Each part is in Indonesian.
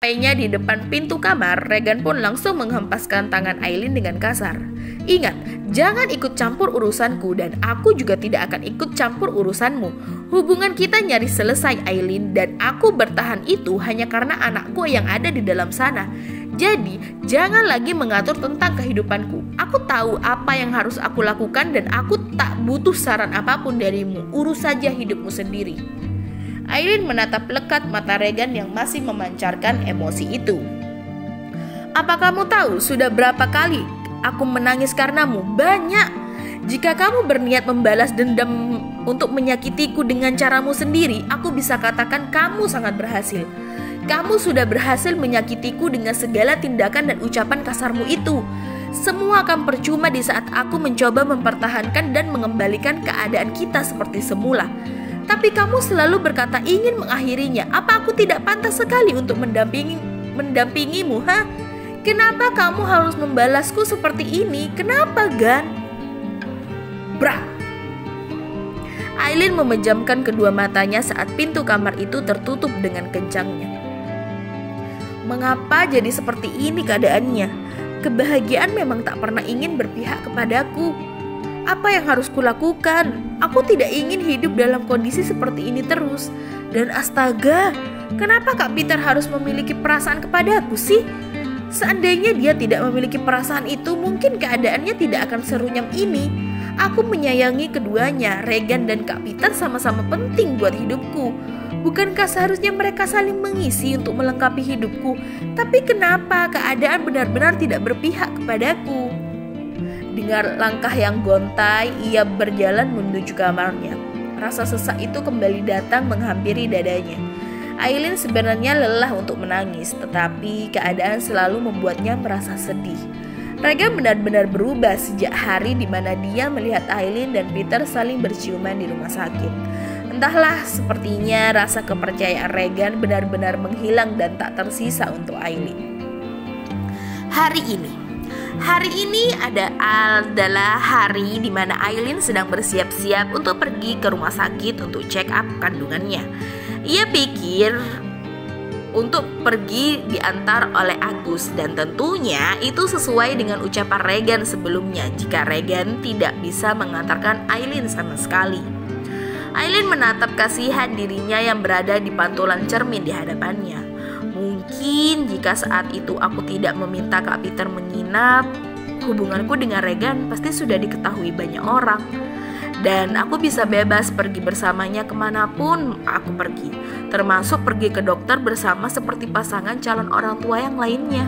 Sampainya di depan pintu kamar, Regan pun langsung menghempaskan tangan Aileen dengan kasar. Ingat, jangan ikut campur urusanku dan aku juga tidak akan ikut campur urusanmu. Hubungan kita nyaris selesai, Aileen, dan aku bertahan itu hanya karena anakku yang ada di dalam sana. Jadi, jangan lagi mengatur tentang kehidupanku. Aku tahu apa yang harus aku lakukan dan aku tak butuh saran apapun darimu. Urus saja hidupmu sendiri. Aileen menatap lekat mata Regan yang masih memancarkan emosi itu. Apa kamu tahu sudah berapa kali aku menangis karenamu? Banyak. Jika kamu berniat membalas dendam untuk menyakitiku dengan caramu sendiri, aku bisa katakan kamu sangat berhasil. Kamu sudah berhasil menyakitiku dengan segala tindakan dan ucapan kasarmu itu. Semua akan percuma di saat aku mencoba mempertahankan dan mengembalikan keadaan kita seperti semula. Tapi kamu selalu berkata ingin mengakhirinya. Apa aku tidak pantas sekali untuk mendampingimu, ha? Kenapa kamu harus membalasku seperti ini? Kenapa, Gan? Brak! Aileen memejamkan kedua matanya saat pintu kamar itu tertutup dengan kencangnya. Mengapa jadi seperti ini keadaannya? Kebahagiaan memang tak pernah ingin berpihak kepadaku. Apa yang harus kulakukan? Aku tidak ingin hidup dalam kondisi seperti ini terus. Dan astaga, kenapa Kak Peter harus memiliki perasaan kepadaku sih? Seandainya dia tidak memiliki perasaan itu, mungkin keadaannya tidak akan serunyam ini. Aku menyayangi keduanya, Regan dan Kak Peter sama-sama penting buat hidupku. Bukankah seharusnya mereka saling mengisi untuk melengkapi hidupku? Tapi kenapa keadaan benar-benar tidak berpihak kepadaku? Dengar langkah yang gontai, ia berjalan menuju kamarnya. Rasa sesak itu kembali datang menghampiri dadanya. Aileen sebenarnya lelah untuk menangis, tetapi keadaan selalu membuatnya merasa sedih. Regan benar-benar berubah sejak hari di mana dia melihat Aileen dan Peter saling berciuman di rumah sakit. Entahlah, sepertinya rasa kepercayaan Regan benar-benar menghilang dan tak tersisa untuk Aileen. Hari ini adalah hari di mana Aileen sedang bersiap-siap untuk pergi ke rumah sakit untuk check up kandungannya. Ia pikir untuk pergi diantar oleh Agus dan tentunya itu sesuai dengan ucapan Regan sebelumnya jika Regan tidak bisa mengantarkan Aileen sama sekali. Aileen menatap kasihan dirinya yang berada di pantulan cermin di hadapannya. Mungkin jika saat itu aku tidak meminta Kak Peter menginap, hubunganku dengan Regan pasti sudah diketahui banyak orang. Dan aku bisa bebas pergi bersamanya kemanapun aku pergi, termasuk pergi ke dokter bersama seperti pasangan calon orang tua yang lainnya.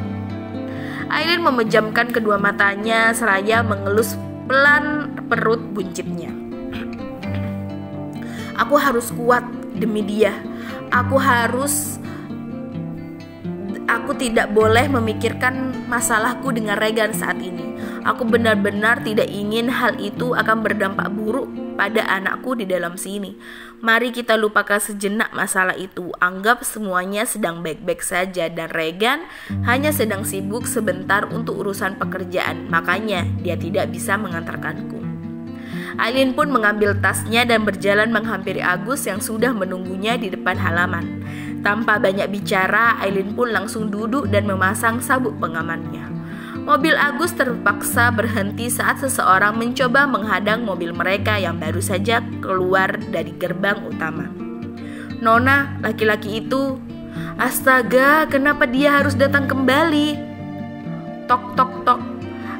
Aileen memejamkan kedua matanya seraya mengelus pelan perut buncitnya. Aku harus kuat demi dia. Aku tidak boleh memikirkan masalahku dengan Regan saat ini. Aku benar-benar tidak ingin hal itu akan berdampak buruk pada anakku di dalam sini. Mari kita lupakan sejenak masalah itu. Anggap semuanya sedang baik-baik saja dan Regan hanya sedang sibuk sebentar untuk urusan pekerjaan. Makanya dia tidak bisa mengantarkanku. Aileen pun mengambil tasnya dan berjalan menghampiri Agus yang sudah menunggunya di depan halaman. Tanpa banyak bicara, Aileen pun langsung duduk dan memasang sabuk pengamannya. Mobil Agus terpaksa berhenti saat seseorang mencoba menghadang mobil mereka yang baru saja keluar dari gerbang utama. Nona, laki-laki itu. Astaga, kenapa dia harus datang kembali? Tok tok tok.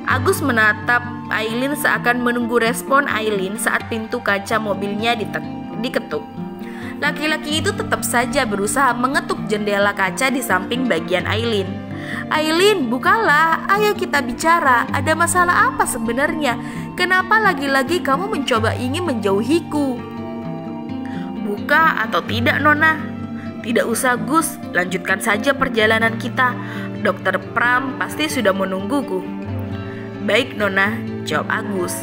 Agus menatap Aileen seakan menunggu respon Aileen saat pintu kaca mobilnya diketuk. Laki-laki itu tetap saja berusaha mengetuk jendela kaca di samping bagian Aileen. Aileen, bukalah, ayo kita bicara. Ada masalah apa sebenarnya? Kenapa lagi-lagi kamu mencoba ingin menjauhiku? Buka atau tidak, Nona? Tidak usah, Gus. Lanjutkan saja perjalanan kita. Dokter Pram pasti sudah menungguku. Baik, Nona, jawab Agus.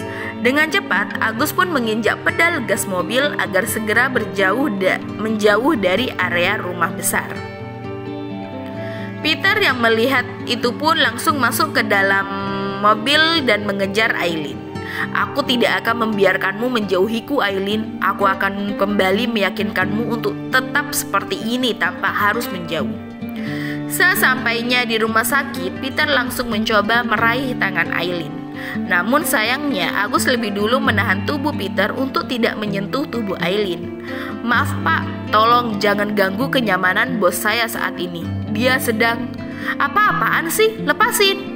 Dengan cepat, Agus pun menginjak pedal gas mobil agar segera menjauh dari area rumah besar. Peter yang melihat itu pun langsung masuk ke dalam mobil dan mengejar Aileen. Aku tidak akan membiarkanmu menjauhiku, Aileen. Aku akan kembali meyakinkanmu untuk tetap seperti ini tanpa harus menjauh. Sesampainya di rumah sakit, Peter langsung mencoba meraih tangan Aileen. Namun sayangnya, Agus lebih dulu menahan tubuh Peter untuk tidak menyentuh tubuh Aileen. "Maaf Pak, tolong jangan ganggu kenyamanan bos saya saat ini. Dia sedang..." "Apa-apaan sih? Lepasin!"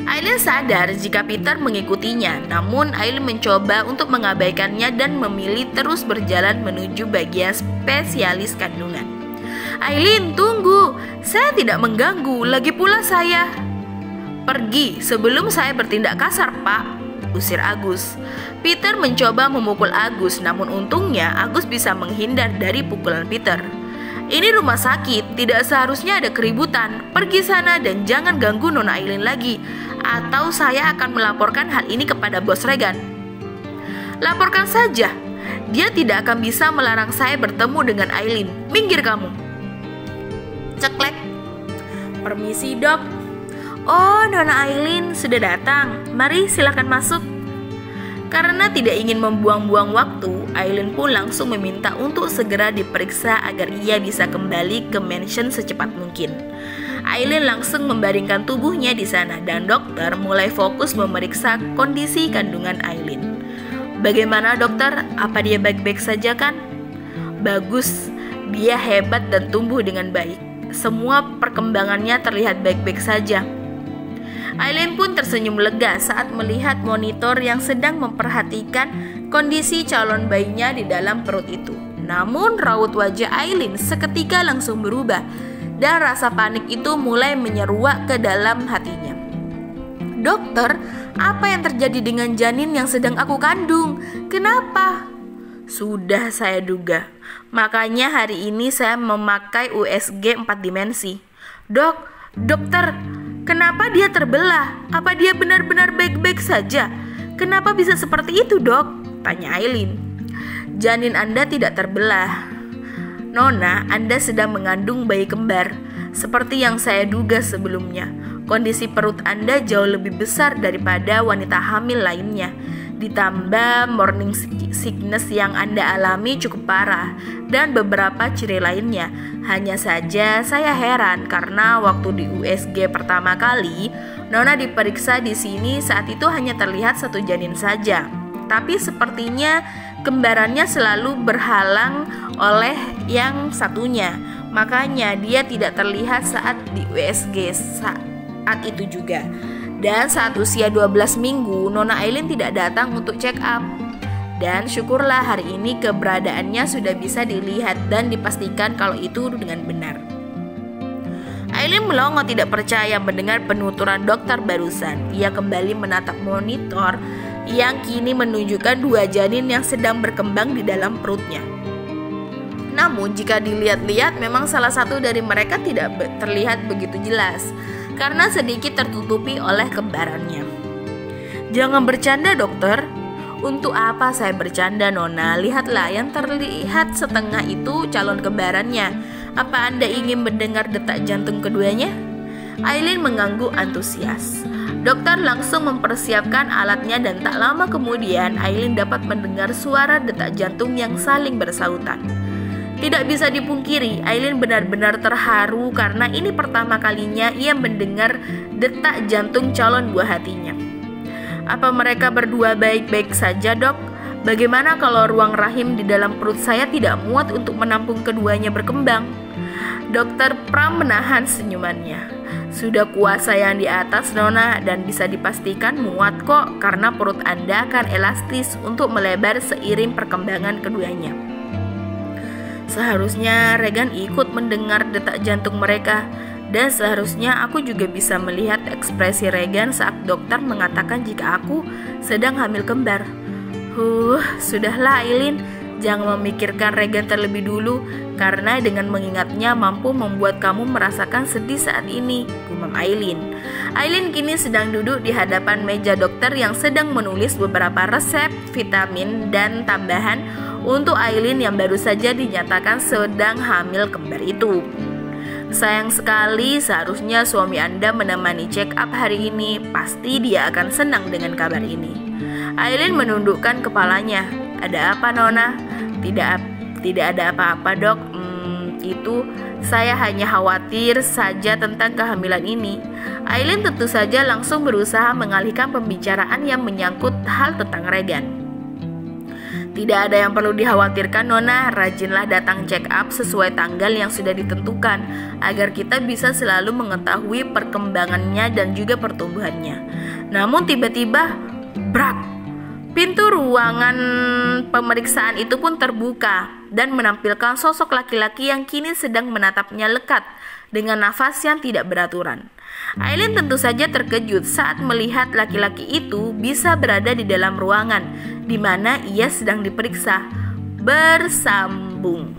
Aileen sadar jika Peter mengikutinya, namun Aileen mencoba untuk mengabaikannya dan memilih terus berjalan menuju bagian spesialis kandungan. "Aileen, tunggu! Saya tidak mengganggu, lagi pula saya..." "Pergi sebelum saya bertindak kasar, Pak," usir Agus. Peter mencoba memukul Agus, namun untungnya Agus bisa menghindar dari pukulan Peter. "Ini rumah sakit, tidak seharusnya ada keributan. Pergi sana dan jangan ganggu Nona Aileen lagi, atau saya akan melaporkan hal ini kepada Bos Regan." "Laporkan saja. Dia tidak akan bisa melarang saya bertemu dengan Aileen. Minggir kamu." Ceklek. "Permisi dok." "Oh, Nona Aileen sudah datang. Mari silakan masuk." Karena tidak ingin membuang-buang waktu, Aileen pun langsung meminta untuk segera diperiksa agar ia bisa kembali ke mansion secepat mungkin. Aileen langsung membaringkan tubuhnya di sana dan dokter mulai fokus memeriksa kondisi kandungan Aileen. "Bagaimana dokter? Apa dia baik-baik saja kan?" "Bagus, dia hebat dan tumbuh dengan baik. Semua perkembangannya terlihat baik-baik saja." Aileen pun tersenyum lega saat melihat monitor yang sedang memperhatikan kondisi calon bayinya di dalam perut itu. Namun raut wajah Aileen seketika langsung berubah dan rasa panik itu mulai menyeruak ke dalam hatinya. "Dokter, apa yang terjadi dengan janin yang sedang aku kandung? Kenapa?" "Sudah saya duga. Makanya hari ini saya memakai USG 4 dimensi. Dokter, kenapa dia terbelah? Apa dia benar-benar baik-baik saja? Kenapa bisa seperti itu, dok?" tanya Aileen. "Janin Anda tidak terbelah, Nona. Anda sedang mengandung bayi kembar. Seperti yang saya duga sebelumnya. Kondisi perut Anda jauh lebih besar daripada wanita hamil lainnya. Ditambah morning sickness yang Anda alami cukup parah dan beberapa ciri lainnya. Hanya saja saya heran karena waktu di USG pertama kali Nona diperiksa di sini, saat itu hanya terlihat satu janin saja. Tapi sepertinya kembarannya selalu berhalang oleh yang satunya. Makanya dia tidak terlihat saat di USG saat itu juga. Dan saat usia 12 minggu, Nona Aileen tidak datang untuk check up. Dan syukurlah hari ini keberadaannya sudah bisa dilihat dan dipastikan kalau itu dengan benar. Aileen melongo tidak percaya mendengar penuturan dokter barusan. Ia kembali menatap monitor yang kini menunjukkan 2 janin yang sedang berkembang di dalam perutnya. Namun jika dilihat-lihat memang salah satu dari mereka tidak terlihat begitu jelas karena sedikit tertutupi oleh kembarannya. "Jangan bercanda dokter." "Untuk apa saya bercanda, Nona? Lihatlah, yang terlihat setengah itu calon kembarannya. Apa Anda ingin mendengar detak jantung keduanya?" Aileen mengangguk antusias. Dokter langsung mempersiapkan alatnya dan tak lama kemudian Aileen dapat mendengar suara detak jantung yang saling bersautan. Tidak bisa dipungkiri, Aileen benar-benar terharu karena ini pertama kalinya ia mendengar detak jantung calon buah hatinya. "Apa mereka berdua baik-baik saja, dok? Bagaimana kalau ruang rahim di dalam perut saya tidak muat untuk menampung keduanya berkembang?" Dokter Pram menahan senyumannya. "Sudah kuasa yang di atas, Nona, dan bisa dipastikan muat kok karena perut Anda akan elastis untuk melebar seiring perkembangan keduanya." "Seharusnya Regan ikut mendengar detak jantung mereka, dan seharusnya aku juga bisa melihat ekspresi Regan saat dokter mengatakan jika aku sedang hamil kembar." Sudahlah Aileen, jangan memikirkan Regan terlebih dulu, karena dengan mengingatnya mampu membuat kamu merasakan sedih saat ini, gumam Aileen. Aileen kini sedang duduk di hadapan meja dokter yang sedang menulis beberapa resep vitamin dan tambahan untuk Aileen yang baru saja dinyatakan sedang hamil kembar itu. "Sayang sekali, seharusnya suami Anda menemani check up hari ini. Pasti dia akan senang dengan kabar ini." Aileen menundukkan kepalanya. "Ada apa, Nona?" Tidak ada apa-apa, dok. itu, saya hanya khawatir saja tentang kehamilan ini. Aileen tentu saja langsung berusaha mengalihkan pembicaraan yang menyangkut hal tentang Regan. Tidak ada yang perlu dikhawatirkan, Nona. Rajinlah datang check up sesuai tanggal yang sudah ditentukan, agar kita bisa selalu mengetahui perkembangannya dan juga pertumbuhannya. Namun tiba-tiba, brak! Pintu ruangan pemeriksaan itu pun terbuka dan menampilkan sosok laki-laki yang kini sedang menatapnya lekat dengan nafas yang tidak beraturan. Aileen tentu saja terkejut saat melihat laki-laki itu bisa berada di dalam ruangan di mana ia sedang diperiksa. Bersambung.